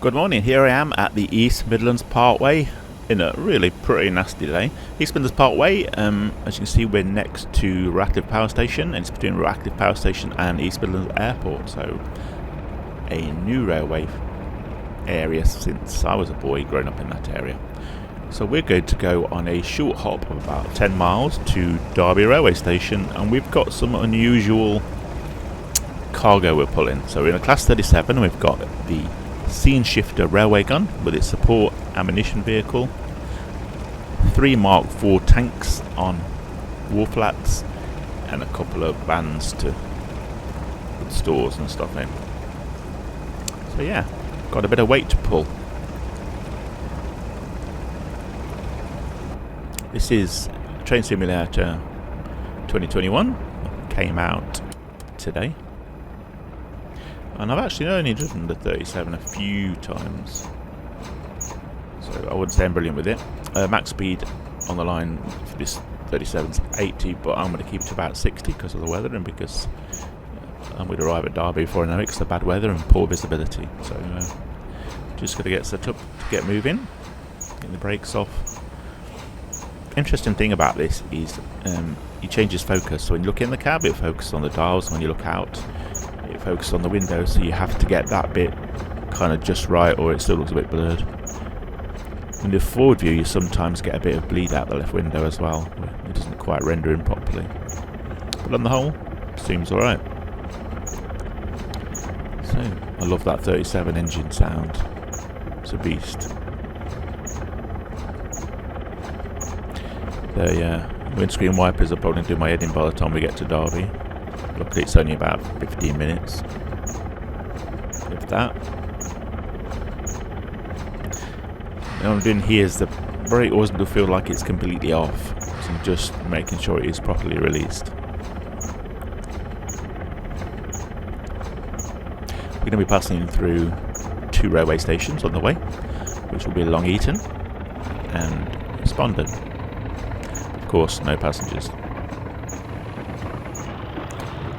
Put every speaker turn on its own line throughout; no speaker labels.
Good morning, here I am at the East Midlands Parkway in a really pretty nasty day. East Midlands Parkway, as you can see, we're next to Ratcliffe Power Station, and it's between Ratcliffe Power Station and East Midlands Airport, so a new railway area since I was a boy growing up in that area. So we're going to go on a short hop of about 10 miles to Derby railway station, and we've got some unusual cargo we're pulling. So we're in a class 37, we've got the scene shifter railway gun with its support ammunition vehicle, 3 Mark IV tanks on wall flats, and a couple of vans to put stores and stuff in. So yeah, got a bit of weight to pull. This is Train Simulator 2021, came out today. And I've actually only driven the 37 a few times, so I wouldn't say I'm brilliant with it. Max speed on the line for this 37 is 80, but I'm going to keep it to about 60 because of the weather and because I'm going to arrive at Derby before I know it because of the bad weather and poor visibility. So just going to get set up to get moving, getting the brakes off. Interesting thing about this is it changes focus. So when you look in the cab, it focuses on the dials, and when you look out, it focuses on the window, so you have to get that bit kind of just right or it still looks a bit blurred. In the forward view, you sometimes get a bit of bleed out the left window as well. It doesn't quite render in properly, but on the whole, seems alright. So I love that 37 engine sound. It's a beast. The windscreen wipers are probably doing my head in by the time we get to Derby. Luckily it's only about 15 minutes, if that. And what I'm doing here is the brake doesn't feel like it's completely off, so I'm just making sure it is properly released. We're going to be passing through 2 railway stations on the way, which will be Long Eaton and Spondon. Of course, no passengers.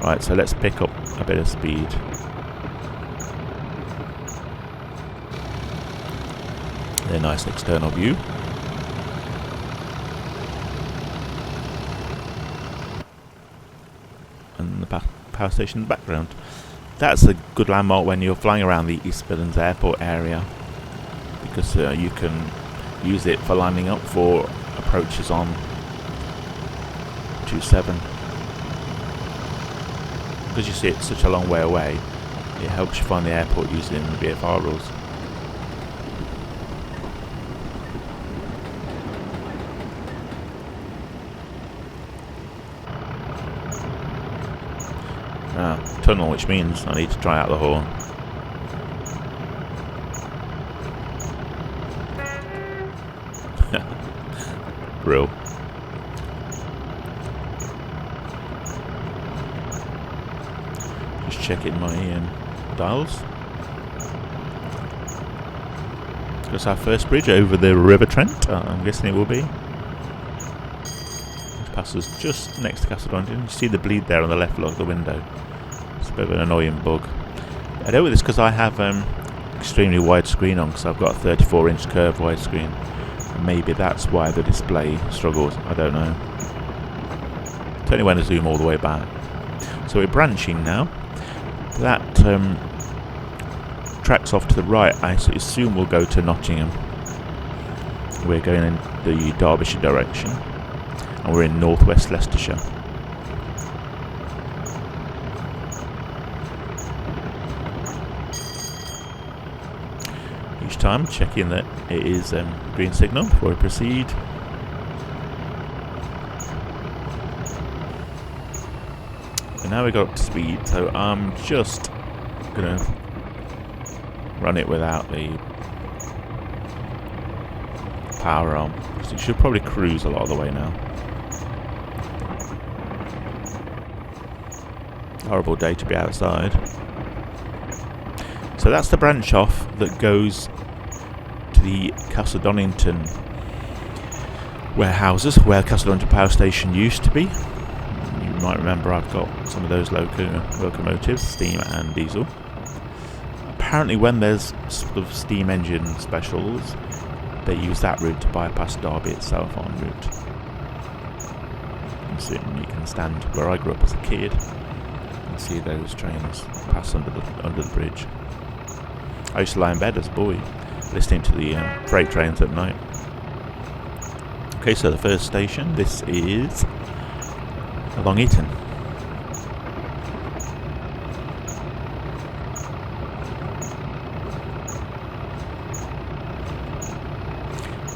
Right, so let's pick up a bit of speed. A nice external view. And the power station in the background. That's a good landmark when you're flying around the East Midlands Airport area, because you can use it for lining up for approaches on 27. Because you see it's such a long way away, it helps you find the airport using the VFR rules. Tunnel, which means I need to try out the horn. Brill. Just checking my dials. It's our first bridge over the River Trent, I'm guessing it will be. It passes just next to Castle Donington. You see the bleed there on the left of the window. It's a bit of an annoying bug. I know this because I have extremely wide screen on, because I've got a 34-inch curved widescreen. Maybe that's why the display struggles, I don't know. It's only when I zoom all the way back. So we're branching now. That tracks off to the right. I assume we'll go to Nottingham. We're going in the Derbyshire direction, and we're in northwest Leicestershire. Each time checking that it is green signal before we proceed. And now we got up to speed, so I'm just gonna run it without the power on, because it should probably cruise a lot of the way now. Horrible day to be outside. So that's the branch off that goes to the Castle Donington warehouses, where Castle Donington Power Station used to be. You might remember I've got some of those locomotives, steam and diesel. apparently when there's sort of steam engine specials, they use that route to bypass Derby itself en route. And soon you can stand where I grew up as a kid and see those trains pass under the bridge. I used to lie in bed as a boy listening to the freight trains at night. Okay, so the first station, this is Long Eaton.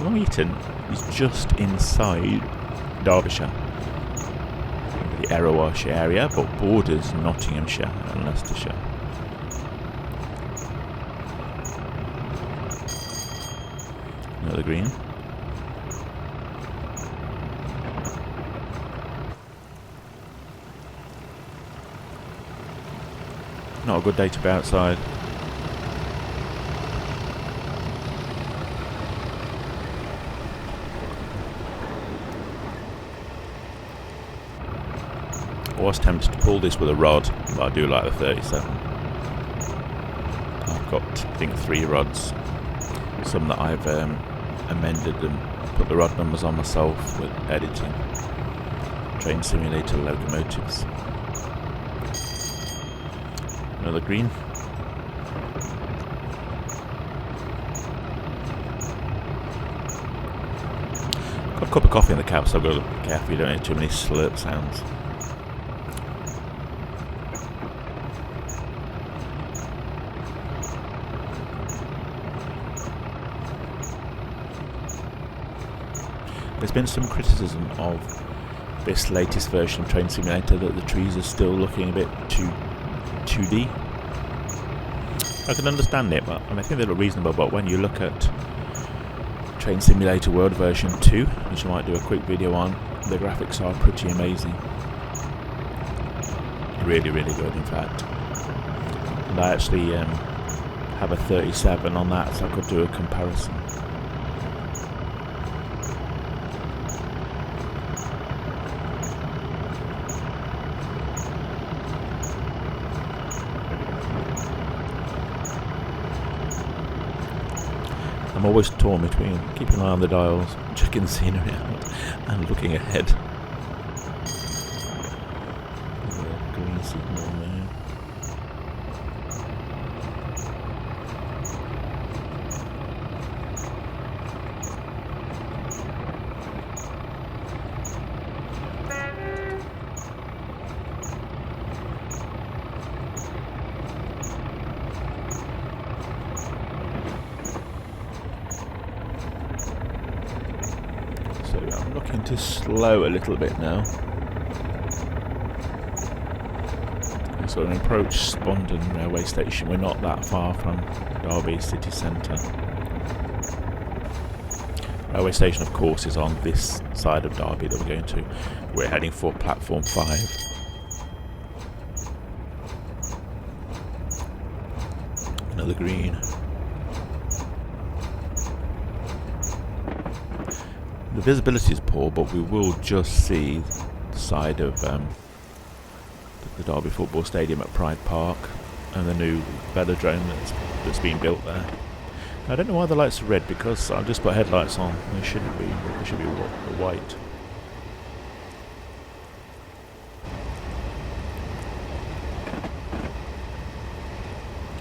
Long Eaton is just inside Derbyshire, the Errowshire area, but borders Nottinghamshire and Leicestershire. Another green. Not a good day to be outside. I was tempted to pull this with a rod, but I do like the 37. I've got, I think, 3 rods. Some that I've amended and put the rod numbers on myself with editing. Train simulator locomotives. Another green. Got a cup of coffee in the cab, so I've got to be careful you don't hear too many slurp sounds. There's been some criticism of this latest version of Train Simulator that the trees are still looking a bit too 2D. I can understand it, but I think they look reasonable. But when you look at Train Simulator World version 2, which I might do a quick video on, the graphics are pretty amazing. Really, really good, in fact. And I actually have a 37 on that, so I could do a comparison. I'm always torn between keeping an eye on the dials, checking the scenery out, and looking ahead. Green signal there. So I'm looking to slow a little bit now. So we approach Spondon railway station. We're not that far from Derby city centre. Railway station, of course, is on this side of Derby that we're going to. We're heading for platform 5. Another green. The visibility is poor, but we will just see the side of the Derby Football Stadium at Pride Park and the new velodrome that's been built there. I don't know why the lights are red, because I've just put headlights on. They shouldn't be. They should be white.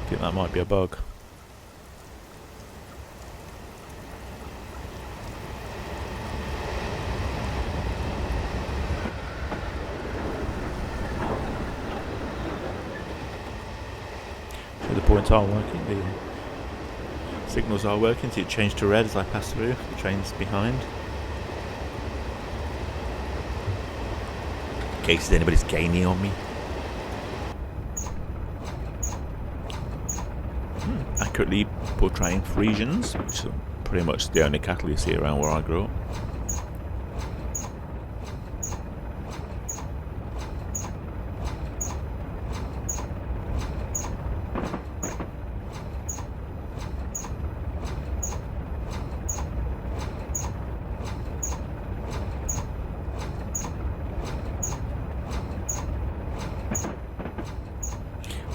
I think that might be a bug. The points are working, the signals are working, so it changed to red as I passed through, the train's behind. In case anybody's gaining on me. Accurately portraying Frisians, which are pretty much the only cattle you see around where I grew up.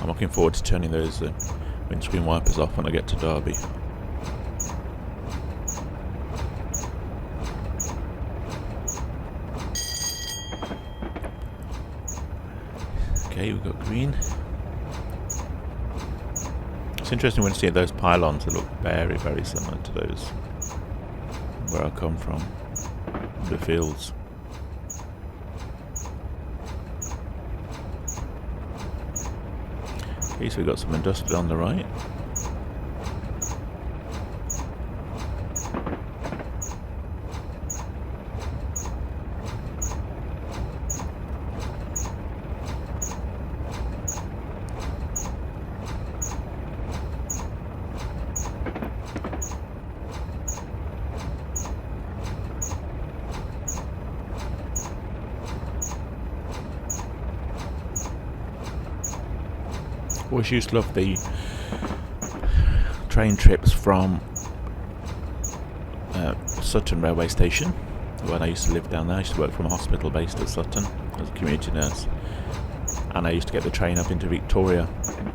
I'm looking forward to turning those windscreen wipers off when I get to Derby. Okay, we've got green. It's interesting when you see those pylons that look very, very similar to those where I come from, the fields. Okay, so we've got some industrial on the right. Always used to love the train trips from Sutton railway station. When I used to live down there, I used to work from a hospital based at Sutton as a community nurse, and I used to get the train up into Victoria.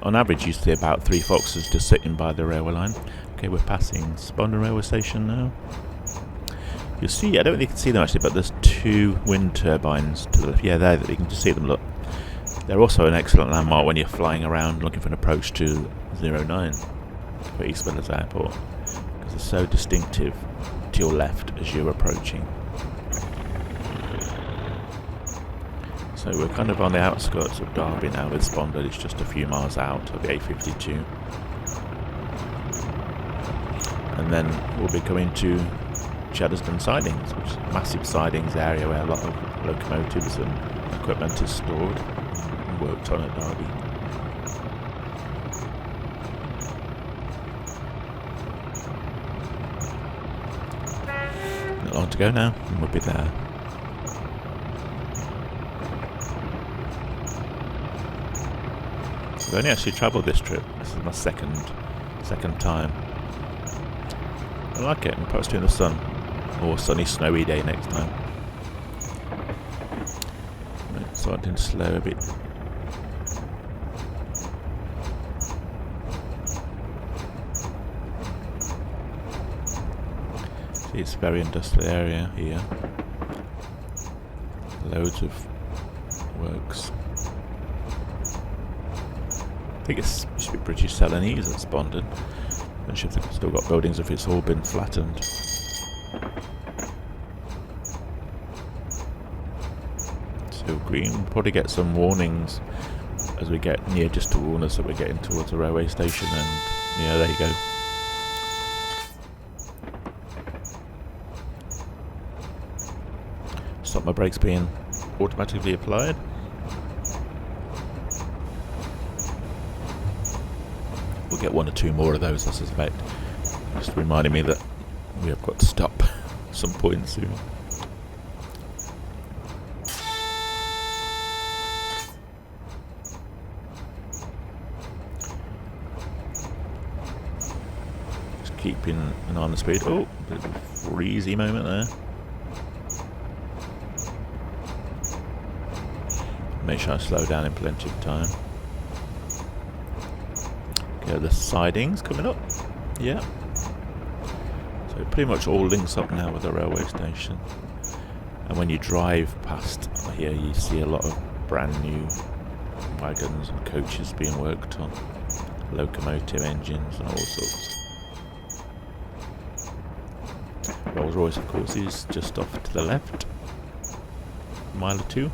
On average, you used to see about 3 foxes just sitting by the railway line. Okay, we're passing Spondon railway station now. You'll see, I don't think you can see them actually, but there's 2 wind turbines to the left. Yeah, there, you can just see them, look. They're also an excellent landmark when you're flying around looking for an approach to 09 for East Midlands Airport, because they're so distinctive to your left as you're approaching. So we're kind of on the outskirts of Derby now with Spondon. It's just a few miles out of the A52. And then we'll be coming to Cheddar sidings, which is a massive sidings area where a lot of locomotives and equipment is stored. Worked on at Derby. Not long to go now, and we'll be there. I've only actually travelled this trip. This is my second time. I like it. I'm posting in the sun, or sunny, snowy day next time. It's starting to slow a bit. It's a very industrial area here. Loads of works. I think it should be British Celanese at Spondon. And should have still got buildings if it's all been flattened. Still green. We'll probably get some warnings as we get near just to warn us that we're getting towards the railway station, and yeah, there you go. Stop my brakes being automatically applied. We'll get 1 or 2 more of those, I suspect. Just reminding me that we have got to stop at some point soon. Just keeping an eye on the speed. Oh, a bit of a freezy moment there. Make sure I slow down in plenty of time. Okay, the sidings coming up. Yeah. So it pretty much all links up now with the railway station. And when you drive past here, you see a lot of brand new wagons and coaches being worked on. Locomotive engines and all sorts. Rolls-Royce, of course, is just off to the left. A mile or 2.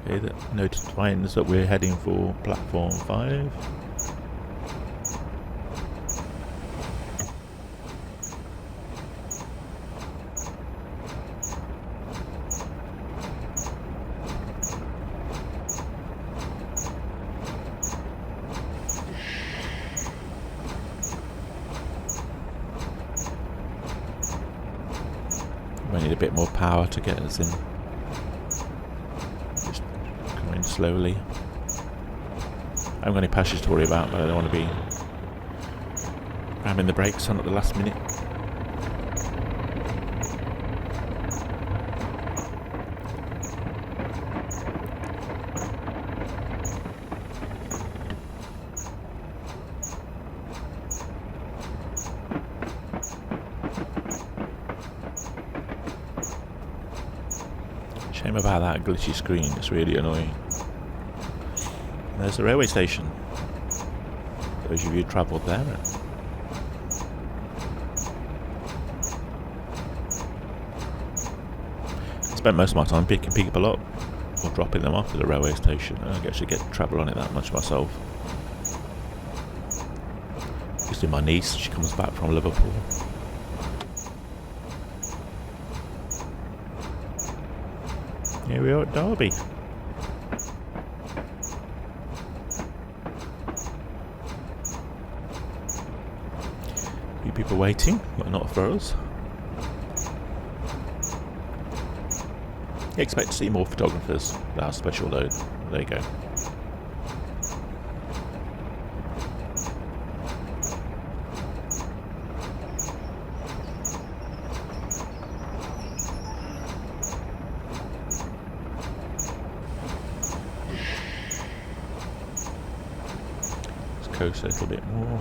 Okay, that notifying us that we're heading for platform 5. We need a bit more power to get us in. Just coming slowly. I haven't got any passage to worry about, but I don't want to be ramming the brakes on at the last minute. Shame about that glitchy screen, it's really annoying. There's the railway station. Those of you who travelled there. I spent most of my time picking people up or dropping them off at the railway station. I don't actually get to travel on it that much myself. Usually my niece, she comes back from Liverpool. Here we are at Derby. Few people waiting, but not for us. Expect to see more photographers with our special load. There you go. Let's coast a little bit more.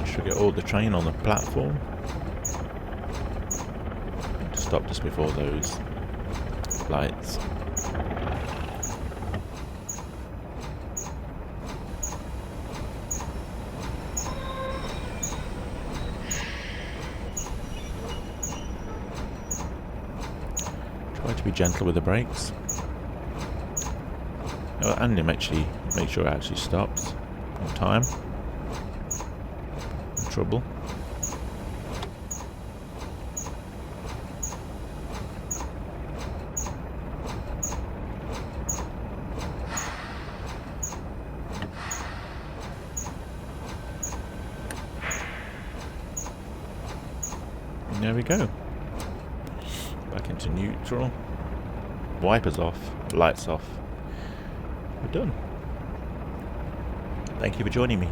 Should get all the train on the platform. Stop just before those lights. Try to be gentle with the brakes. Oh, and make sure it actually stops on time. Trouble. And there we go. Back into neutral. Wipers off, lights off. We're done. Thank you for joining me.